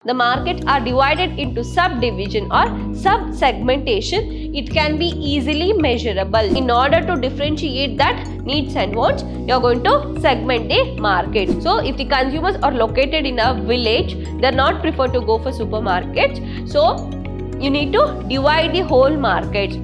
the markets are divided into subdivision or sub-segmentation, it can be easily measurable. In order to differentiate that needs and wants, you are going to segment the market. So if the consumers are located in a village, they are not preferred to go for supermarkets. So you need to divide the whole market.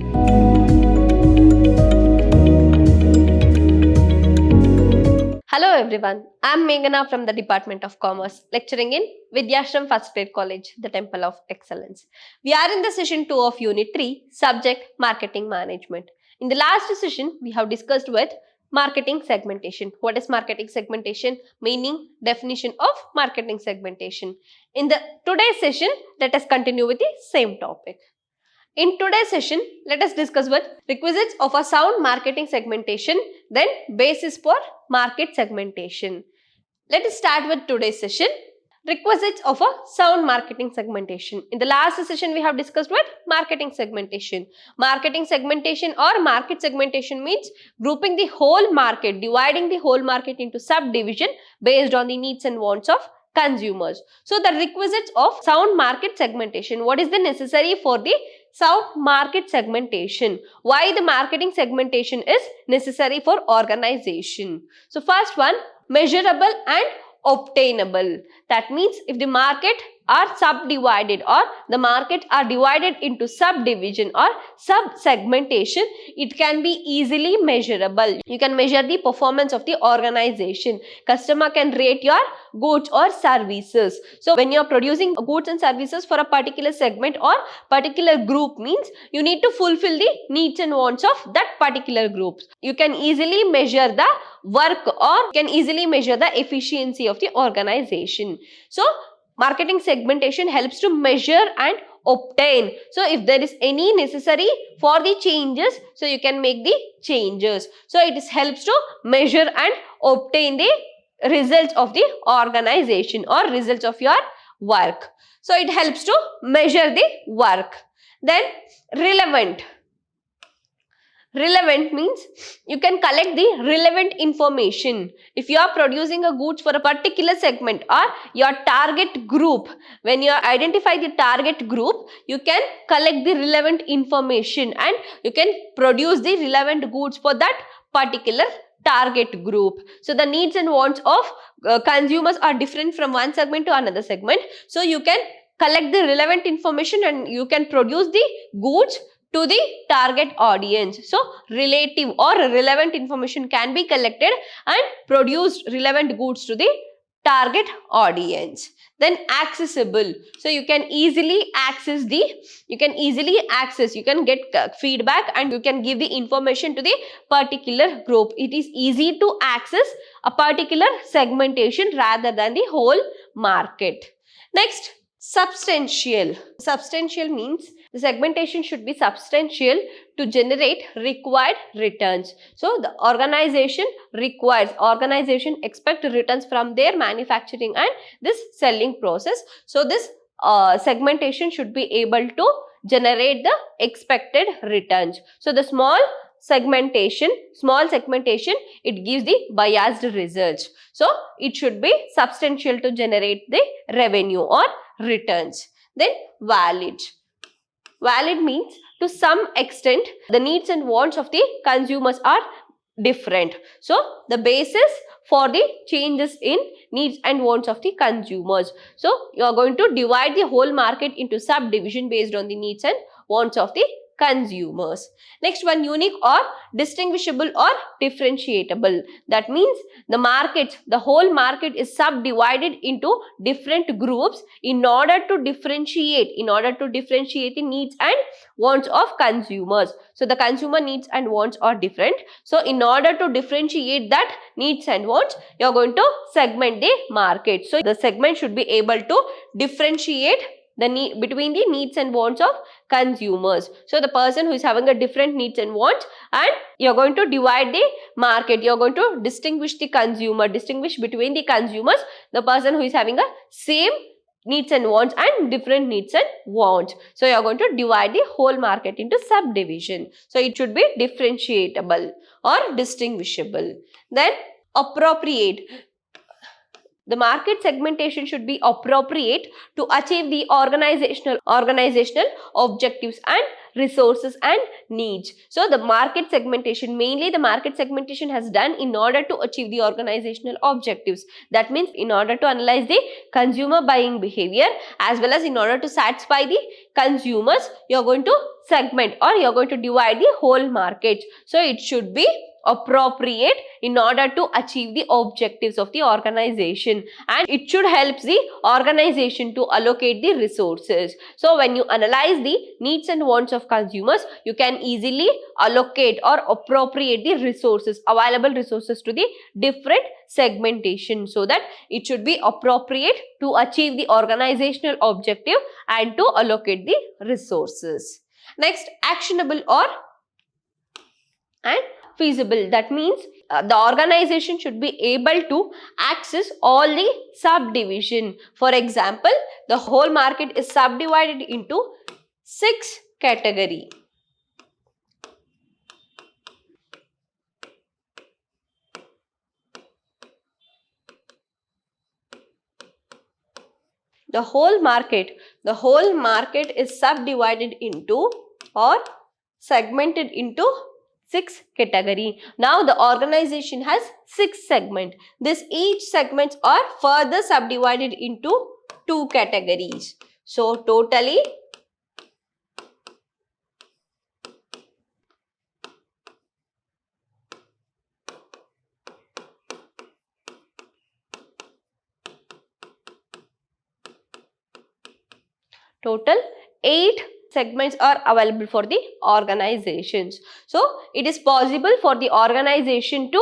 Hello everyone, I am Meghana from the Department of Commerce, lecturing in Vidhyaashram First Grade College, the Temple of Excellence. We are in the session 2 of Unit 3, subject Marketing Management. In the last session, we have discussed with marketing segmentation. What is marketing segmentation? Meaning, definition of marketing segmentation. In the today's session, let us continue with the same topic. In today's session, let us discuss with requisites of a sound marketing segmentation, then basis for market segmentation. Let us start with today's session. Requisites of a sound marketing segmentation. In the last session, we have discussed with marketing segmentation. Marketing segmentation or market segmentation means grouping the whole market, dividing the whole market into subdivision based on the needs and wants of consumers. So the requisites of sound market segmentation. What is the necessary for the sound market segmentation? Why the marketing segmentation is necessary for organization? So first one, measurable and obtainable. That means if the market are subdivided or the market are divided into subdivision or sub-segmentation, it can be easily measurable. You can measure the performance of the organization. Customer can rate your goods or services. So when you are producing goods and services for a particular segment or particular group, means you need to fulfill the needs and wants of that particular group. You can easily measure the work or can easily measure the efficiency of the organization. So marketing segmentation helps to measure and obtain. So if there is any necessary for the changes, so you can make the changes. So it helps to measure and obtain the results of the organization or results of your work. So it helps to measure the work. Then relevant. Relevant means you can collect the relevant information. If you are producing a goods for a particular segment or your target group, when you identify the target group, you can collect the relevant information and you can produce the relevant goods for that particular target group. So the needs and wants of consumers are different from one segment to another segment. So you can collect the relevant information and you can produce the goods to the target audience. So relative or relevant information can be collected and produced relevant goods to the target audience. Then accessible. So you can easily access you can get feedback and you can give the information to the particular group. It is easy to access a particular segmentation rather than the whole market. Next, substantial. Substantial means the segmentation should be substantial to generate required returns. So the organization expect returns from their manufacturing and this selling process. So this segmentation should be able to generate the expected returns. So the small segmentation, it gives the biased results. So it should be substantial to generate the revenue or returns. Then valid. Valid means to some extent the needs and wants of the consumers are different. So the basis for the changes in needs and wants of the consumers. So you are going to divide the whole market into subdivision based on the needs and wants of the consumers. Next one, unique or distinguishable or differentiable. That means the whole market is subdivided into different groups in order to differentiate the needs and wants of consumers. So the consumer needs and wants are different. So in order to differentiate that needs and wants, you are going to segment the market. So the segment should be able to differentiate between the needs and wants of consumers. So the person who is having a different needs and wants, and you are going to divide the market. You are going to distinguish between the consumers, the person who is having a same needs and wants and different needs and wants. So you are going to divide the whole market into subdivision. So it should be differentiable or distinguishable. Then appropriate. The market segmentation should be appropriate to achieve the organizational objectives and resources and needs. So the market segmentation, mainly the market segmentation has done in order to achieve the organizational objectives. That means in order to analyze the consumer buying behavior as well as in order to satisfy the consumers, you are going to segment or you are going to divide the whole market. So it should be appropriate in order to achieve the objectives of the organization, and it should help the organization to allocate the resources. So when you analyze the needs and wants of consumers, you can easily allocate or appropriate the resources, available resources to the different segmentation, so that it should be appropriate to achieve the organizational objective and to allocate the resources. Next, actionable or and feasible. That means the organization should be able to access all the subdivision. For example, the whole market is subdivided into 6 categories. The whole market is subdivided into or segmented into 6 category. Now the organization has 6 segments. Each segments are further subdivided into 2 categories. So totally total 8 segments are available for the organizations. So it is possible for the organization to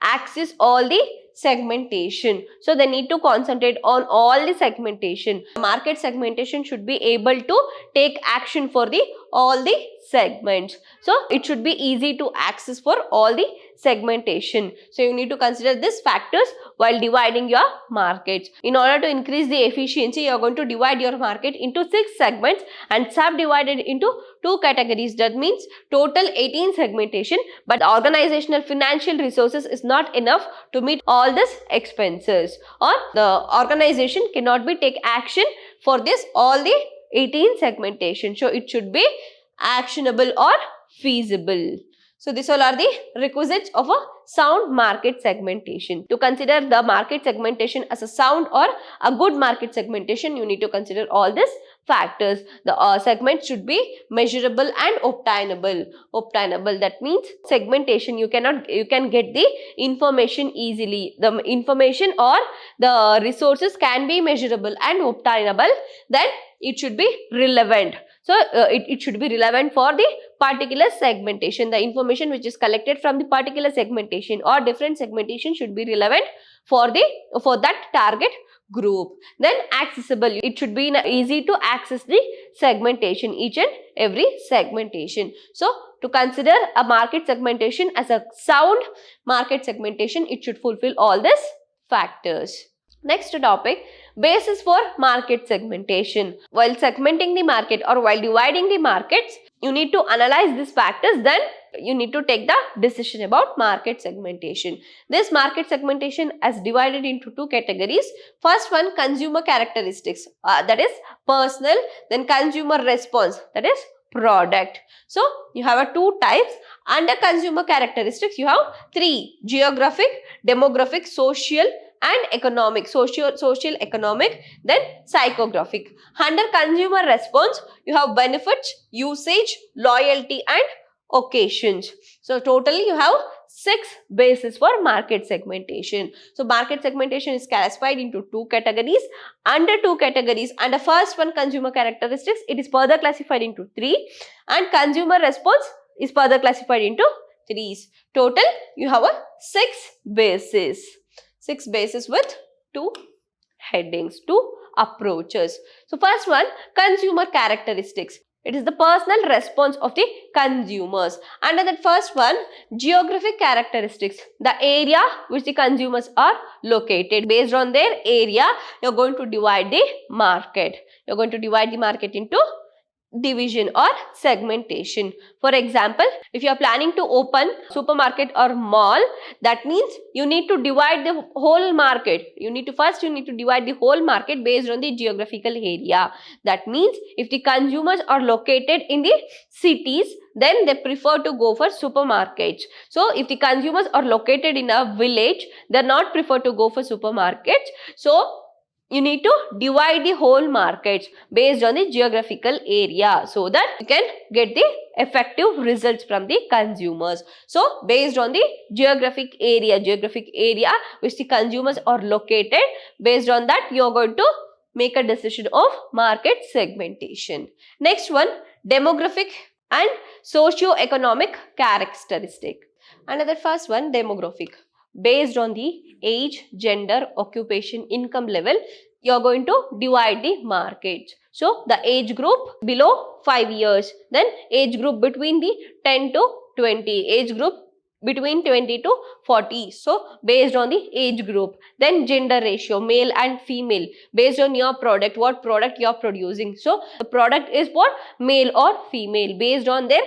access all the segmentation. So they need to concentrate on all the segmentation. Market segmentation should be able to take action for the all the segments. So it should be easy to access for all the segmentation. So you need to consider these factors while dividing your markets. In order to increase the efficiency, you are going to divide your market into 6 segments and subdivided into 2 categories. That means total 18 segmentation, but the organizational financial resources is not enough to meet all these expenses, or the organization cannot be take action for this all the 18 segmentation. So it should be actionable or feasible. So these all are the requisites of a sound market segmentation. To consider the market segmentation as a sound or a good market segmentation, you need to consider all these factors. The segment should be measurable and obtainable. Obtainable, that means segmentation, you can get the information easily. The information or the resources can be measurable and obtainable. Then it should be relevant. So it should be relevant for the particular segmentation. The information which is collected from the particular segmentation or different segmentation should be relevant for that target group. Then accessible, it should be easy to access the segmentation, each and every segmentation. So to consider a market segmentation as a sound market segmentation, it should fulfill all these factors. Next topic, basis for market segmentation. While segmenting the market or while dividing the markets, you need to analyze these factors, then you need to take the decision about market segmentation. This market segmentation is divided into 2 categories. First one, consumer characteristics, that is personal, then consumer response, that is product. So you have 2 types. Under consumer characteristics, you have 3: geographic, demographic, social and economic, social economic, then psychographic. Under consumer response, you have benefits, usage, loyalty and occasions. So totally you have 6 bases for market segmentation. So market segmentation is classified into 2 categories. Under 2 categories, under first one, consumer characteristics, it is further classified into 3, and consumer response is further classified into 3. Total you have 6 bases. 6 bases with 2 headings, 2 approaches. So first one, consumer characteristics. It is the personal response of the consumers. Under that first one, geographic characteristics, the area which the consumers are located. Based on their area, you are going to divide the market. You are going to divide the market into division or segmentation. For example, if you are planning to open supermarket or mall, that means you need to divide the whole market. You need to divide the whole market based on the geographical area. That means if the consumers are located in the cities, then they prefer to go for supermarkets. So if the consumers are located in a village, they not prefer to go for supermarkets. So you need to divide the whole markets based on the geographical area, so that you can get the effective results from the consumers. So based on the geographic area which the consumers are located, based on that you are going to make a decision of market segmentation. Next one, demographic and socio-economic characteristic. Another first one, demographic. Based on the age, gender, occupation, income level, you are going to divide the market. So the age group below 5 years, then age group between the 10 to 20, age group between 20 to 40. So based on the age group, then gender ratio, male and female, based on your product, what product you are producing. So the product is for male or female based on their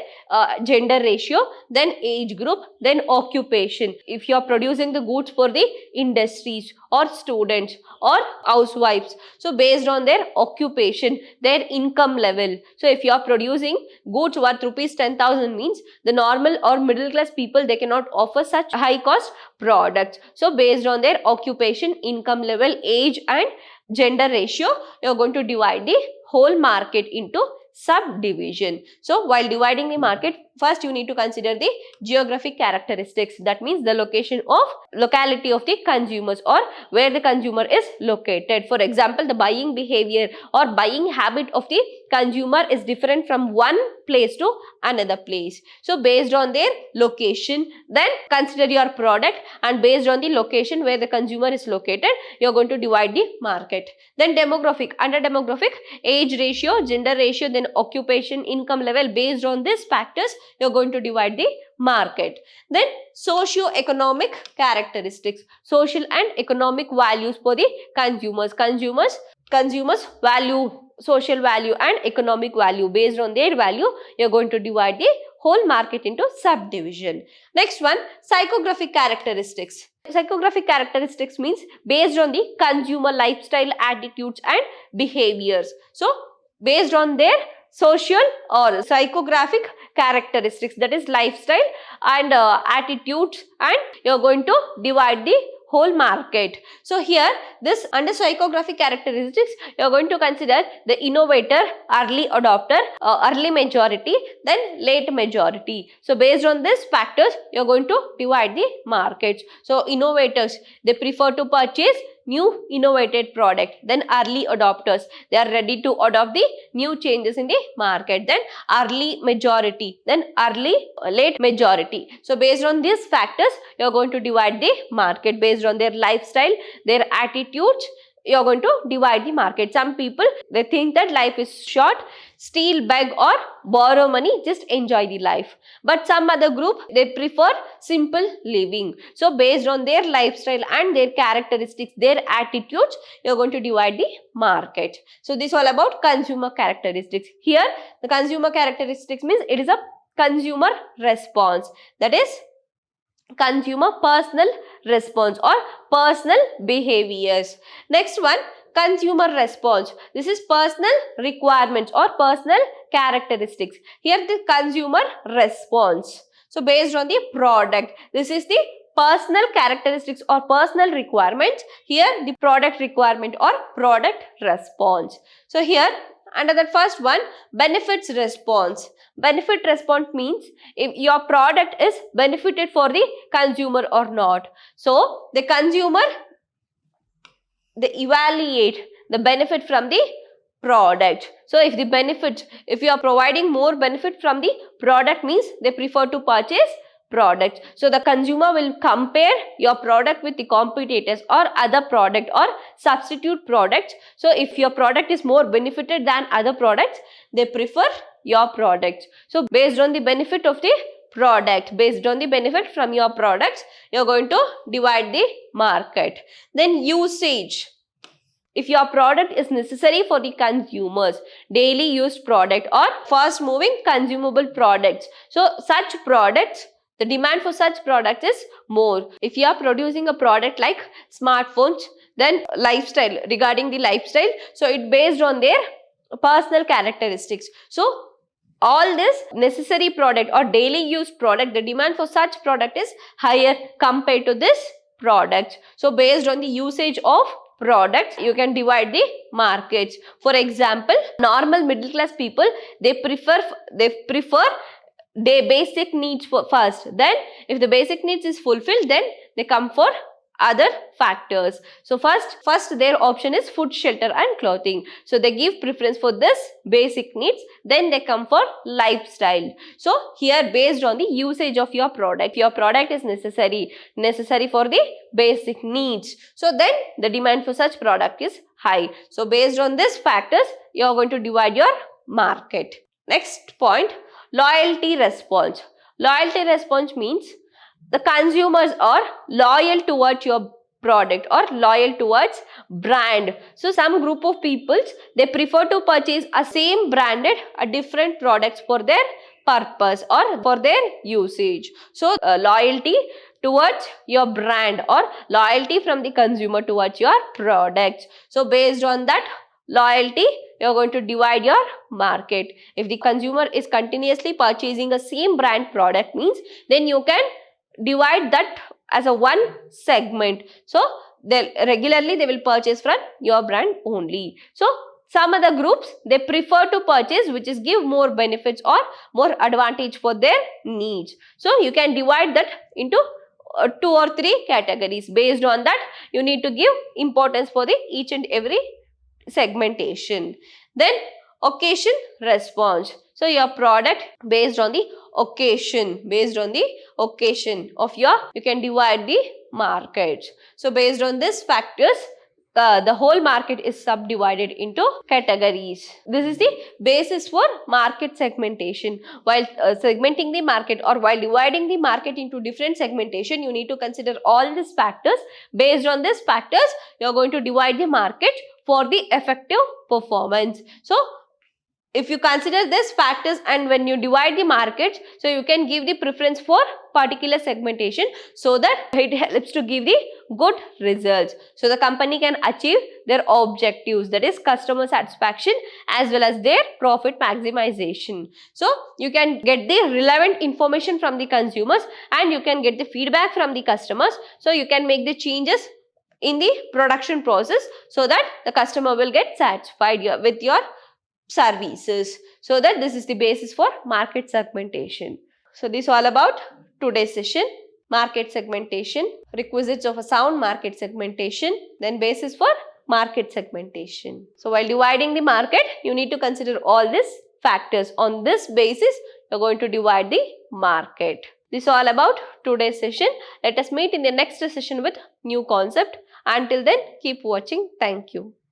gender ratio, then age group, then occupation. If you are producing the goods for the industries or students or housewives, so based on their occupation, their income level. So if you are producing goods worth rupees 10,000, means the normal or middle class people, they cannot offer such high cost products. So based on their occupation, income level, age and gender ratio, you are going to divide the whole market into subdivision. So while dividing the market, first you need to consider the geographic characteristics. That means the locality of the consumers, or where the consumer is located. For example, the buying behavior or buying habit of the consumer is different from one place to another place. So based on their location, then consider your product, and based on the location where the consumer is located, you are going to divide the market. Then demographic. Under demographic, age ratio, gender ratio, then occupation, income level. Based on these factors, you are going to divide the market. Then socio-economic characteristics, social and economic values for the consumers. Consumers value, social value and economic value. Based on their value, you are going to divide the whole market into subdivision. Next one, psychographic characteristics. Psychographic characteristics means based on the consumer lifestyle, attitudes and behaviors. So based on their social or psychographic characteristics, that is lifestyle and attitudes, and you are going to divide the whole market. So here, this under psychographic characteristics, you are going to consider the innovator, early adopter, early majority, then late majority. So based on these factors, you are going to divide the markets. So innovators, they prefer to purchase new innovated product. Then early adopters, they are ready to adopt the new changes in the market. Then early majority, then late majority. So based on these factors, you are going to divide the market. Based on their lifestyle, their attitudes, you are going to divide the market. Some people, they think that life is short, steal, beg or borrow money, just enjoy the life. But some other group, they prefer simple living. So based on their lifestyle and their characteristics, their attitudes, you are going to divide the market. So this is all about consumer characteristics. Here, the consumer characteristics means it is a consumer response. That is consumer personal response or personal behaviors. Next one, consumer response. This is personal requirements or personal characteristics. Here the consumer response. So based on the product, this is the personal characteristics or personal requirements. Here the product requirement or product response. So here under the first one, benefits response. Benefit response means if your product is benefited for the consumer or not. So the consumer, they evaluate the benefit from the product. So if the benefit, if you are providing more benefit from the product, means they prefer to purchase product. So the consumer will compare your product with the competitors or other product or substitute products. So if your product is more benefited than other products, they prefer your product. So based on the benefit of the product, based on the benefit from your products, you are going to divide the market. Then usage. if your product is necessary for the consumers, daily used product or fast moving consumable products. So such products, the demand for such products is more. If you are producing a product like smartphones, then lifestyle, regarding the lifestyle, so it based on their personal characteristics. So all this necessary product or daily use product, the demand for such product is higher compared to this product. So based on the usage of products, you can divide the markets. For example, normal middle class people, they prefer their basic needs first. Then if the basic needs is fulfilled, then they come for other factors. So first their option is food, shelter and clothing. So they give preference for this basic needs, then they come for lifestyle. So here, based on the usage of your product is necessary for the basic needs, so then the demand for such product is high. So based on these factors, you are going to divide your market. Next point, loyalty response. Loyalty response means the consumers are loyal towards your product or loyal towards brand. So some group of people, they prefer to purchase a same branded different products for their purpose or for their usage. So loyalty towards your brand or loyalty from the consumer towards your products. So based on that loyalty, you are going to divide your market. If the consumer is continuously purchasing a same brand product means, then you can divide that as a one segment. So regularly they will purchase from your brand only. So some other groups, they prefer to purchase which is give more benefits or more advantage for their needs. So you can divide that into 2 or 3 categories. Based on that, you need to give importance for the each and every segmentation. Then occasion response. So your product based on the occasion of your, you can divide the market. So based on these factors, the whole market is subdivided into categories. This is the basis for market segmentation. While segmenting the market or while dividing the market into different segmentation, you need to consider all these factors. Based on these factors, you are going to divide the market for the effective performance. So if you consider these factors and when you divide the market, so you can give the preference for particular segmentation, so that it helps to give the good results. So the company can achieve their objectives, that is customer satisfaction as well as their profit maximization. So you can get the relevant information from the consumers and you can get the feedback from the customers. So you can make the changes in the production process so that the customer will get satisfied with your services. So that this is the basis for market segmentation. So this is all about today's session. Market segmentation, requisites of a sound market segmentation, then basis for market segmentation. So while dividing the market, you need to consider all these factors. On this basis, you are going to divide the market. This is all about today's session. Let us meet in the next session with new concept. Until then, keep watching. Thank you.